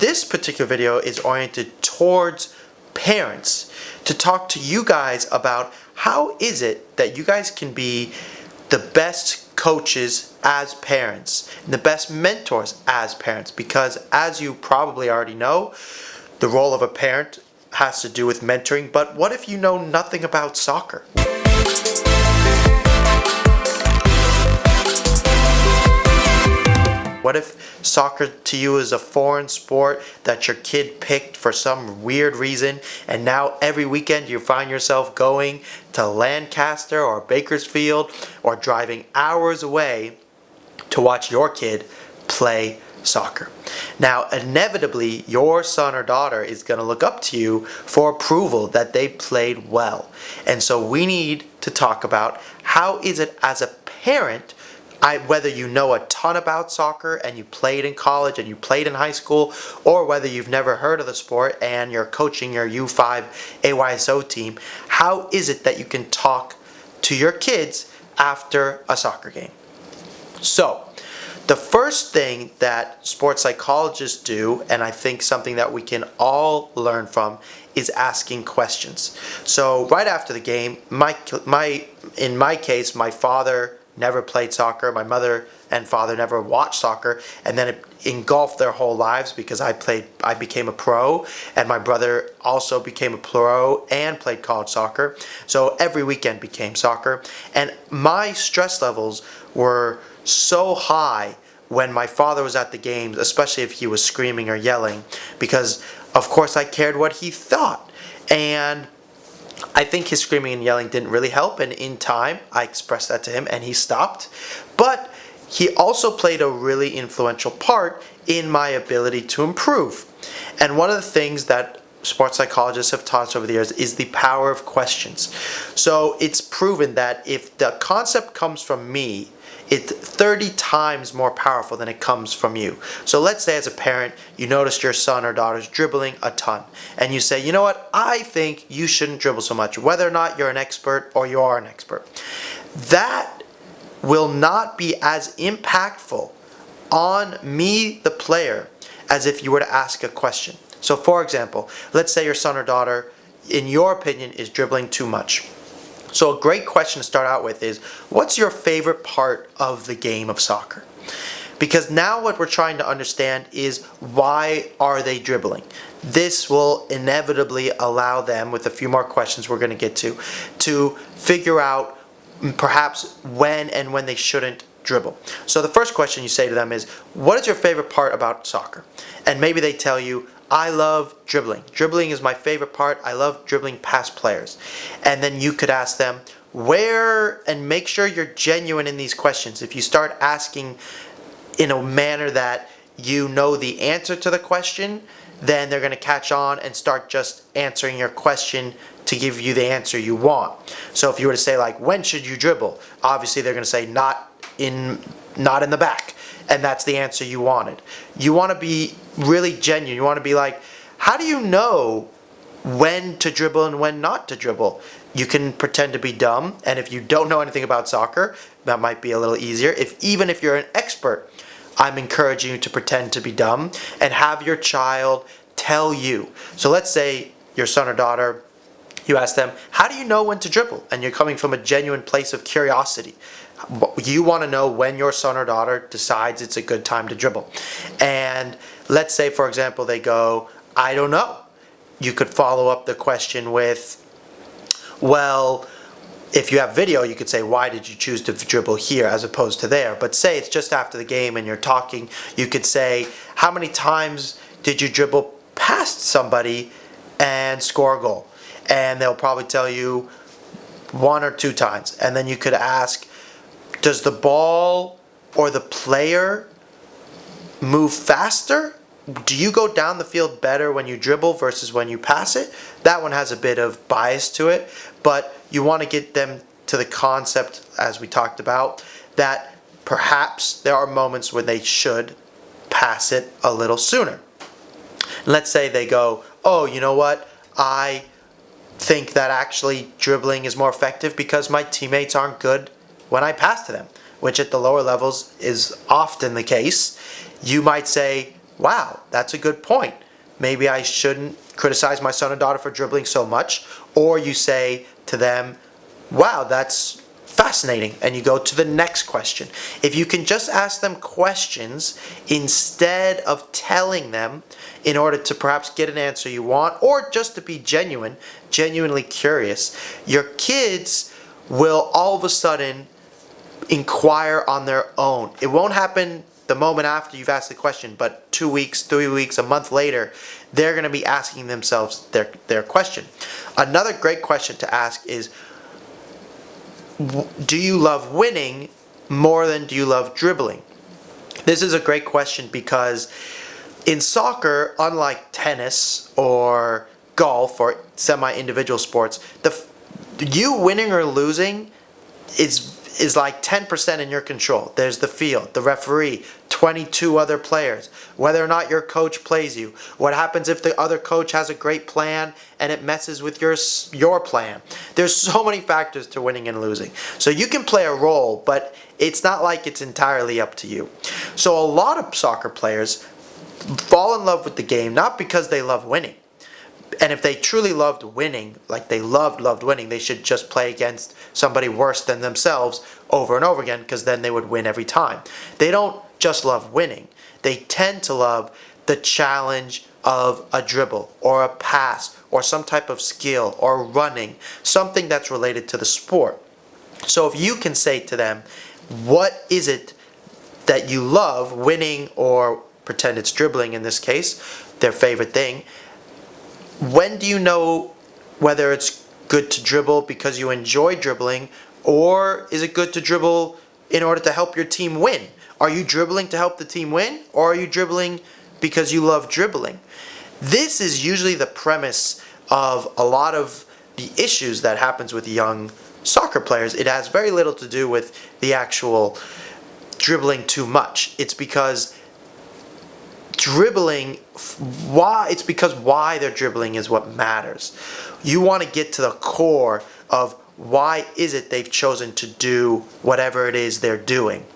this particular video is oriented towards parents, to talk to you guys about how is it that you guys can be the best coaches as parents, and the best mentors as parents, because as you probably already know, the role of a parent has to do with mentoring. But what if you know nothing about soccer? What if soccer to you is a foreign sport that your kid picked for some weird reason, and now every weekend you find yourself going to Lancaster or Bakersfield or driving hours away to watch your kid play soccer? Now, inevitably, your son or daughter is going to look up to you for approval that they played well. And so we need to talk about how is it as a parent, whether you know a ton about soccer and you played in college and you played in high school, or whether you've never heard of the sport and you're coaching your U5 AYSO team, how is it that you can talk to your kids after a soccer game? So, the first thing that sports psychologists do, and I think something that we can all learn from, is asking questions. So right after the game, in my case, my father never played soccer, my mother and father never watched soccer, and then it engulfed their whole lives because I became a pro, and my brother also became a pro and played college soccer. So every weekend became soccer, and my stress levels were so high when my father was at the games, especially if he was screaming or yelling, because of course I cared what he thought. And I think his screaming and yelling didn't really help, and in time I expressed that to him and he stopped. But he also played a really influential part in my ability to improve. And one of the things that sports psychologists have taught us over the years is the power of questions. So it's proven that if the concept comes from me, it's 30 times more powerful than it comes from you. So let's say as a parent, you noticed your son or daughter's dribbling a ton, and you say, you know what, I think you shouldn't dribble so much, whether or not you're an expert or you are an expert. That will not be as impactful on me, the player, as if you were to ask a question. So for example, let's say your son or daughter, in your opinion, is dribbling too much. So a great question to start out with is, what's your favorite part of the game of soccer? Because now what we're trying to understand is, why are they dribbling? This will inevitably allow them, with a few more questions we're going to get to figure out perhaps when and when they shouldn't dribble. So the first question you say to them is, what is your favorite part about soccer? And maybe they tell you, I love dribbling. Dribbling is my favorite part. I love dribbling past players. And then you could ask them and make sure you're genuine in these questions. If you start asking in a manner that you know the answer to the question, then they're going to catch on and start just answering your question to give you the answer you want. So if you were to say, like, when should you dribble? Obviously they're going to say not in the back. And that's the answer you wanted. You want to be really genuine. You want to be like, how do you know when to dribble and when not to dribble? You can pretend to be dumb, and if you don't know anything about soccer, that might be a little easier. Even if you're an expert, I'm encouraging you to pretend to be dumb and have your child tell you. So let's say your son or daughter, you ask them, how do you know when to dribble? And you're coming from a genuine place of curiosity. You want to know when your son or daughter decides it's a good time to dribble. And let's say, for example, they go, I don't know. You could follow up the question with, well, if you have video, you could say, why did you choose to dribble here as opposed to there? But say it's just after the game and you're talking, you could say, how many times did you dribble past somebody and score a goal? And they'll probably tell you 1 or 2 times. And then you could ask, does the ball or the player move faster? Do you go down the field better when you dribble versus when you pass it? That one has a bit of bias to it, but you want to get them to the concept, as we talked about, that perhaps there are moments when they should pass it a little sooner. Let's say they go, oh, you know what, I think that actually dribbling is more effective because my teammates aren't good when I pass to them, which at the lower levels is often the case. You might say, wow, that's a good point. Maybe I shouldn't criticize my son or daughter for dribbling so much. Or you say to them, wow, that's fascinating, and you go to the next question. If you can just ask them questions instead of telling them in order to perhaps get an answer you want, or just to be genuinely curious, your kids will all of a sudden inquire on their own. It won't happen the moment after you've asked the question, but 2 weeks, 3 weeks, a month later, they're going to be asking themselves their question. Another great question to ask is, do you love winning more than do you love dribbling? This is a great question because in soccer, unlike tennis or golf or semi-individual sports, you winning or losing is like 10% in your control. There's the field, the referee, 22 other players, whether or not your coach plays you, what happens if the other coach has a great plan and it messes with your plan. There's so many factors to winning and losing. So you can play a role, but it's not like it's entirely up to you. So a lot of soccer players fall in love with the game not because they love winning. And if they truly loved winning, like they loved winning, they should just play against somebody worse than themselves over and over again, because then they would win every time. They don't just love winning. They tend to love the challenge of a dribble or a pass or some type of skill or running, something that's related to the sport. So if you can say to them, what is it that you love, winning or pretend it's dribbling in this case, their favorite thing, when do you know whether it's good to dribble because you enjoy dribbling, or is it good to dribble in order to help your team win? Are you dribbling to help the team win, or are you dribbling because you love dribbling? This is usually the premise of a lot of the issues that happens with young soccer players. It has very little to do with the actual dribbling too much. It's because why they're dribbling is what matters. You want to get to the core of why is it they've chosen to do whatever it is they're doing.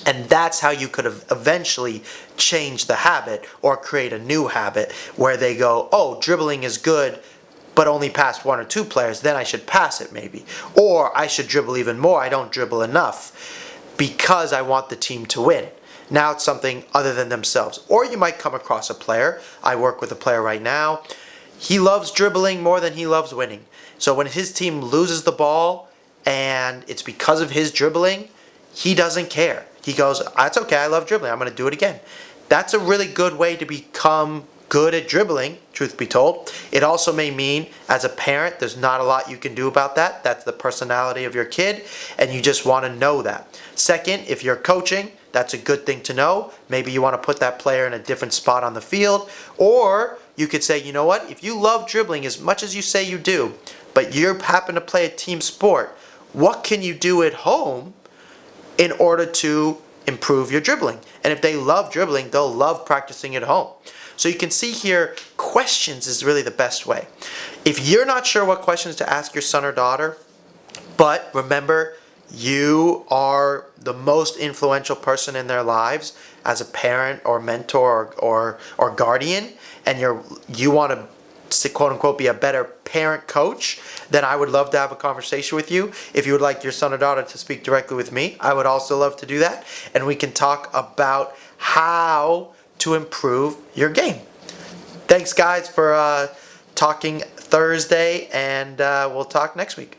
And that's how you could have eventually changed the habit or create a new habit where they go, oh, dribbling is good, but only past 1 or 2 players, then I should pass it maybe. Or I should dribble even more, I don't dribble enough because I want the team to win. Now it's something other than themselves. Or you might come across a player. I work with a player right now. He loves dribbling more than he loves winning. So when his team loses the ball and it's because of his dribbling, he doesn't care. He goes, that's okay, I love dribbling, I'm going to do it again. That's a really good way to become good at dribbling, truth be told. It also may mean, as a parent, there's not a lot you can do about that. That's the personality of your kid, and you just want to know that. Second, if you're coaching, that's a good thing to know. Maybe you want to put that player in a different spot on the field. Or you could say, you know what, if you love dribbling as much as you say you do, but you happen to play a team sport, what can you do at home in order to improve your dribbling? And if they love dribbling, they'll love practicing at home. So you can see here, questions is really the best way. If you're not sure what questions to ask your son or daughter, but remember, you are the most influential person in their lives as a parent or mentor or guardian, and you want to quote unquote be a better parent coach, then I would love to have a conversation with you. If you would like your son or daughter to speak directly with me, I would also love to do that, and we can talk about how to improve your game. Thanks guys for talking Thursday, and we'll talk next week.